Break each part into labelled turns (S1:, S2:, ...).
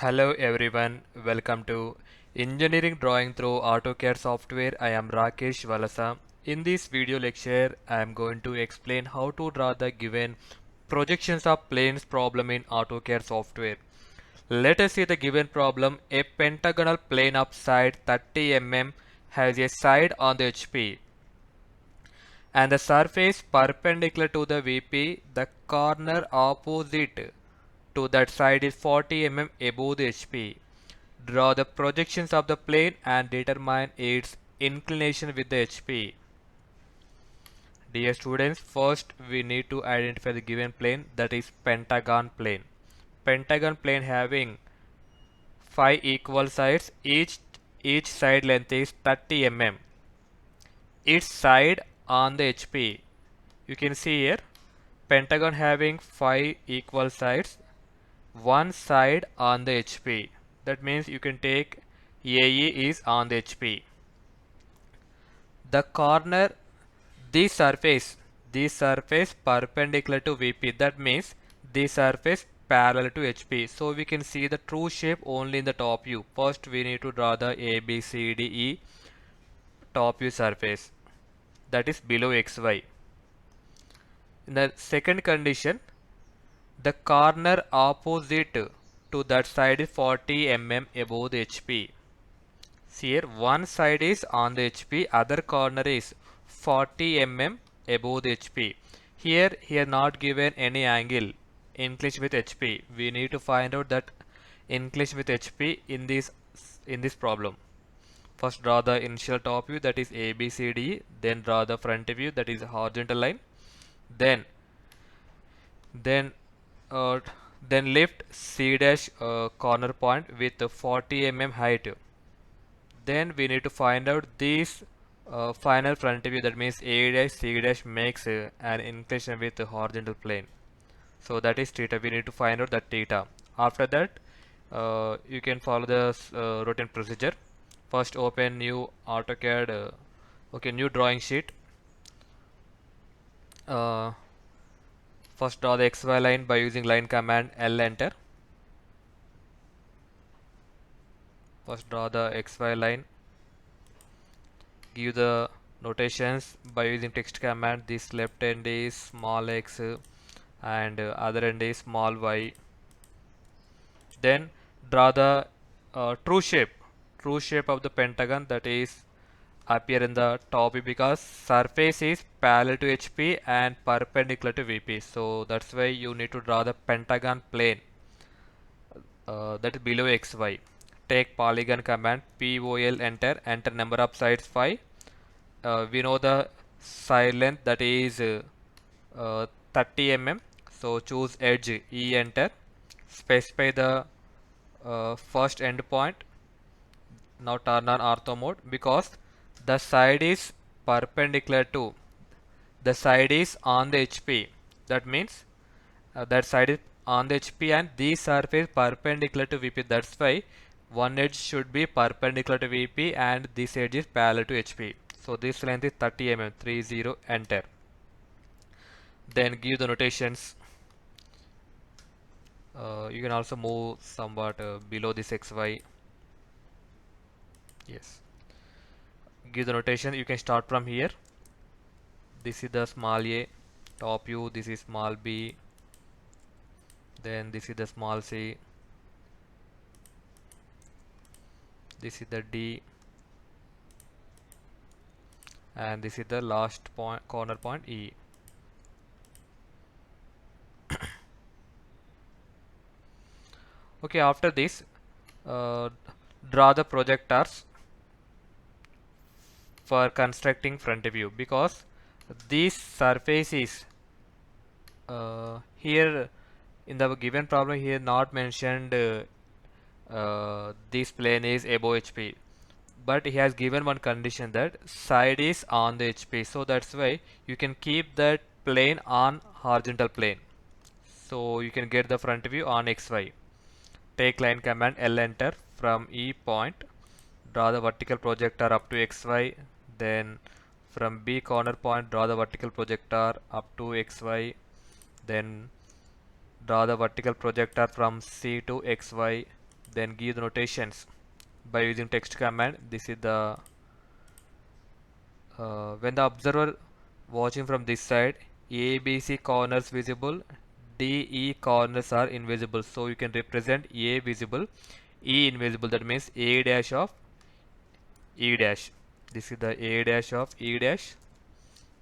S1: Hello everyone, welcome to Engineering Drawing through AutoCAD Software. I am Rakesh VALASA. In this video lecture, I am going to explain how to draw the given projections of planes problem in AutoCAD Software. Let us see the given problem. A pentagonal plane of side 30 mm has a side on the HP and the surface perpendicular to the VP. The corner opposite to that side is 40 mm above the HP. Draw the projections of the plane and determine its inclination with the HP. Dear students, first we need to identify the given plane, that is pentagon plane. Pentagon plane having 5 equal sides, each side length is 30 mm. Its side on the HP. You can see here pentagon having 5 equal sides, one side on the HP. That means you can take AE is on the HP. The corner, this surface perpendicular to VP. That means this surface parallel to HP. So we can see the true shape only in the top view. First we need to draw the ABCDE top view surface, that is below XY. In the second condition, the corner opposite to that side is 40 mm above the HP. See here, one side is on the HP, other corner is 40 mm above the HP. Here not given any angle, inclination with HP. We need to find out that inclination with HP in this problem. First draw the initial top view, that is ABCD, then draw the front view, that is horizontal line. Then then uh, then lift C dash corner point with 40 mm height. Then we need to find out this final front view, that means A dash C dash makes an inclination with the horizontal plane. So that is theta. We need to find out that theta. After that, you can follow the routine procedure. First open new AutoCAD, new drawing sheet. Uh, First draw the XY line by using line command L enter. First draw the XY line. Give the notations by using text command. This left end is small x and other end is small y. Then draw the true shape of the pentagon, that is appear in the top view because surface is parallel to HP and perpendicular to VP. So that's why you need to draw the pentagon plane, that is below XY. Take polygon command, POL enter number of sides 5. We know the side length, that is 30 mm. So choose edge, E enter. Specify the first end point. Now turn on ortho mode because the side is perpendicular to, the side is on the HP. That means that side is on the HP and this surface perpendicular to VP. That's why one edge should be perpendicular to VP and this edge is parallel to HP. So this length is 30 mm, 30 enter. Then give the notations. You can also move somewhat below this XY. Yes. Give the notation. You can start from here. This is the small a top view, this is small b, then this is the small c, this is the d, and this is the last point, corner point e. Okay, after this draw the projectors for constructing front view because this surface is here in the given problem here not mentioned this plane is above HP, but he has given one condition that side is on the HP, so that's why you can keep that plane on horizontal plane, so you can get the front view on XY. Take line command L enter. From E point draw the vertical projector up to XY, then from B corner point draw the vertical projector up to XY, then draw the vertical projector from C to XY, then give the notations by using text command. This is the when the observer watching from this side, A, B, C corners visible, D, E corners are invisible. So you can represent A visible, E invisible. That means A dash of E dash. This is the A dash of E dash.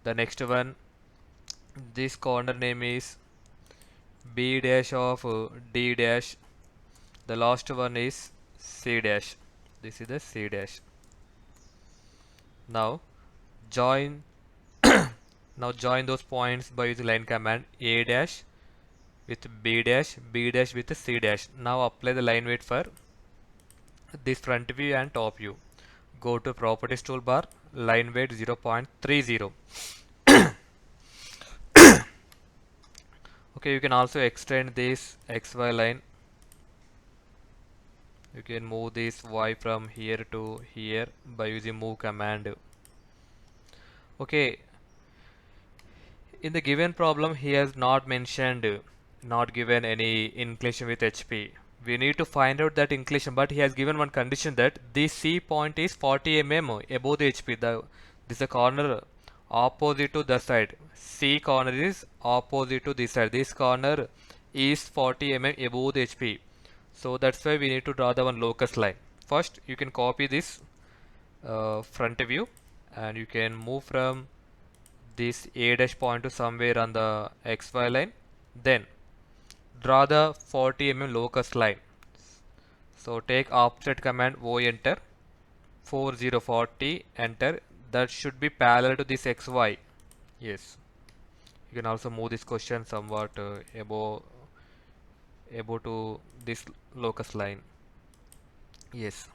S1: The next one, this corner name is B dash of D dash. The last one is C dash. This is the C dash. Now join now join those points by using line command A dash with B dash, B dash with C dash. Now apply the line weight for this front view and top view. Go to properties toolbar, line weight 0.30. Okay, you can also extend this XY line. You can move this Y from here to here by using move command. Okay, in the given problem he has not mentioned, not given any inclination with HP. We need to find out that inclination, but he has given one condition that this C point is 40 mm above the HP. This is a corner opposite to the side. C corner is opposite to this side. This corner is 40 mm above the HP. So that's why we need to draw the one locus line. First, you can copy this front view and you can move from this A dash point to somewhere on the XY line. Then draw the 40 mm locus line. So take offset command O enter 4040 enter. That should be parallel to this XY. Yes. You can also move this question somewhat above to this locus line. Yes.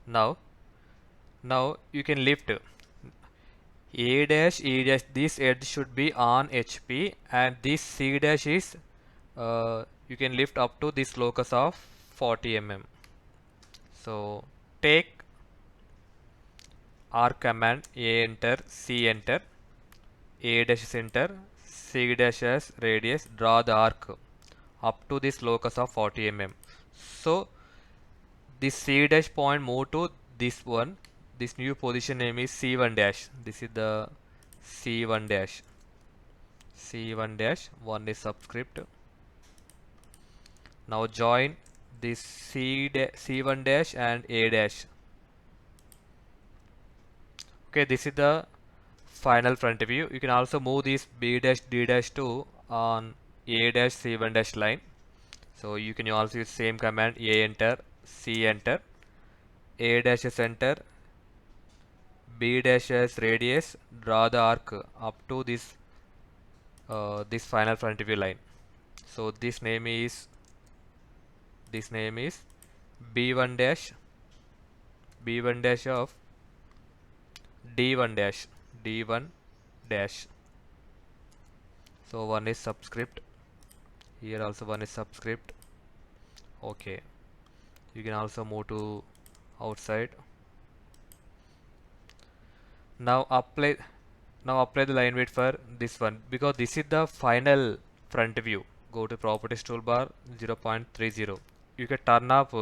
S1: Now you can lift A dash E dash. This edge should be on HP and this C dash is you can lift up to this locus of 40 mm. So take R command, A enter, C enter, A dash is enter, C dash as radius, draw the arc up to this locus of 40 mm. So this C dash point move to this one. This new position name is C1 dash. This is the C1 dash. C1 dash, 1 is subscript. Now join this C1 dash and A dash. Okay, this is the final front view. You can also move this B dash D dash to on A dash C1 dash line. So you can also use same command A enter, C enter, A dash is enter, B dash as radius, draw the arc up to this this final front view line. So this name is B1 dash, B1 dash of D1 dash, D1 dash. So one is subscript. Here also one is subscript. Okay. You can also move to outside. Now apply the line weight for this one because this is the final front view. Go to properties toolbar 0.30. You can turn off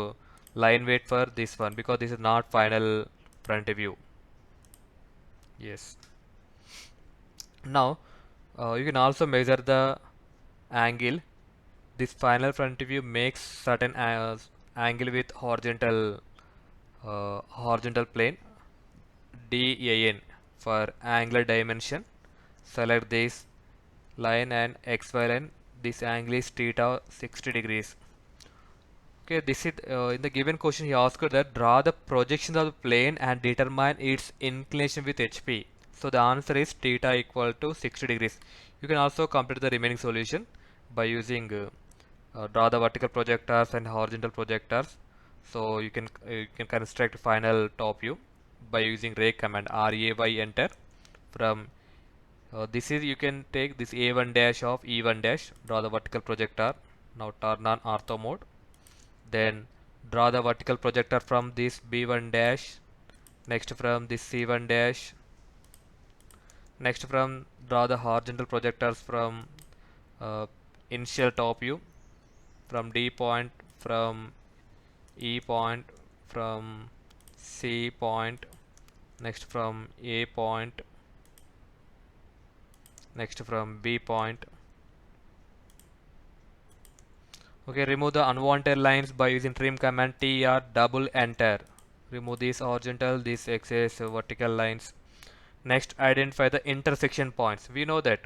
S1: line weight for this one because this is not final front view. Yes. Now you can also measure the angle. This final front view makes certain angle with horizontal plane DAN for angular dimension. Select this line and XY line. This angle is theta 60 degrees. Okay, this is in the given question he asked that draw the projections of the plane and determine its inclination with HP. So the answer is theta equal to 60 degrees. You can also complete the remaining solution by using draw the vertical projectors and horizontal projectors. So you can construct final top view by using rake command RAY enter from this is you can take this A1 dash of E1 dash, draw the vertical projector. Now turn on ortho mode. Then draw the vertical projector from this B1 dash, next from this C1 dash, next from draw the horizontal projectors from initial top view from D point from E point, from C point, next from A point, next from B point. Okay, remove the unwanted lines by using trim command T or double enter. Remove these horizontal, these excess vertical lines. Next, identify the intersection points. We know that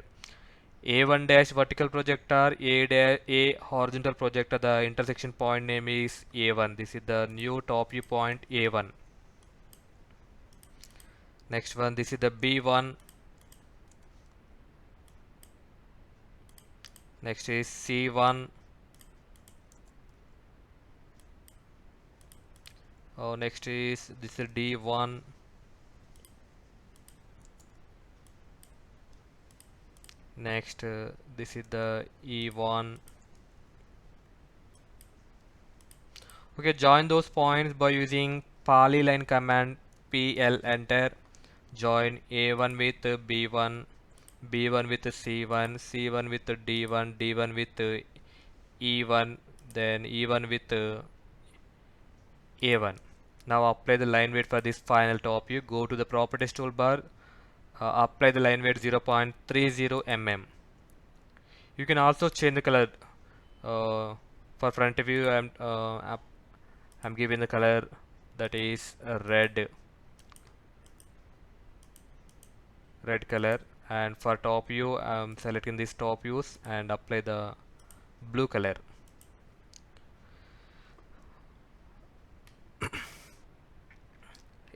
S1: A1 dash vertical projector, A horizontal projector, the intersection point name is A1. This is the new top view point A1. Next one, this is the B1. Next is C1. Oh, next is this is D1. Next, this is the E1. Okay, join those points by using polyline command PL enter. Join A1 with B1, B1 with C1, C1 with D1, D1 with E1, then E1 with A1. Now apply the line weight for this final top view. Go to the properties toolbar. Apply the line weight 0.30 mm. You can also change the color. For front view, I'm giving the color that is red color, and for top view I'm selecting this top views and apply the blue color.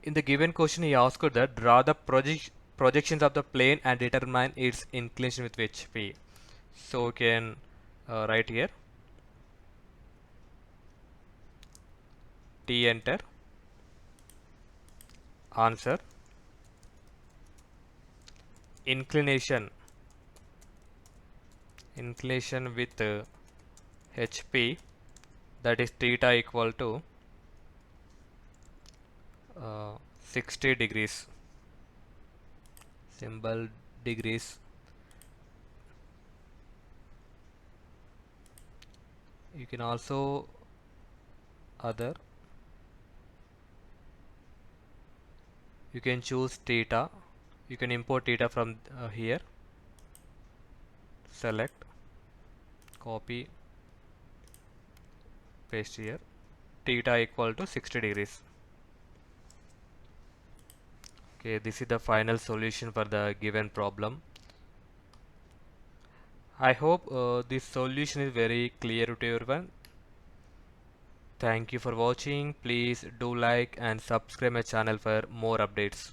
S1: In the given question, he asked that draw the projections of the plane and determine its inclination with HP. So we can write here T enter, answer, inclination with HP, that is theta equal to 60 degrees, symbol degrees. You can also other, you can choose theta. You can import theta from here, select, copy, paste here, theta equal to 60 degrees. Okay, this is the final solution for the given problem. I hope this solution is very clear to everyone. Thank you for watching. Please do like and subscribe my channel for more updates.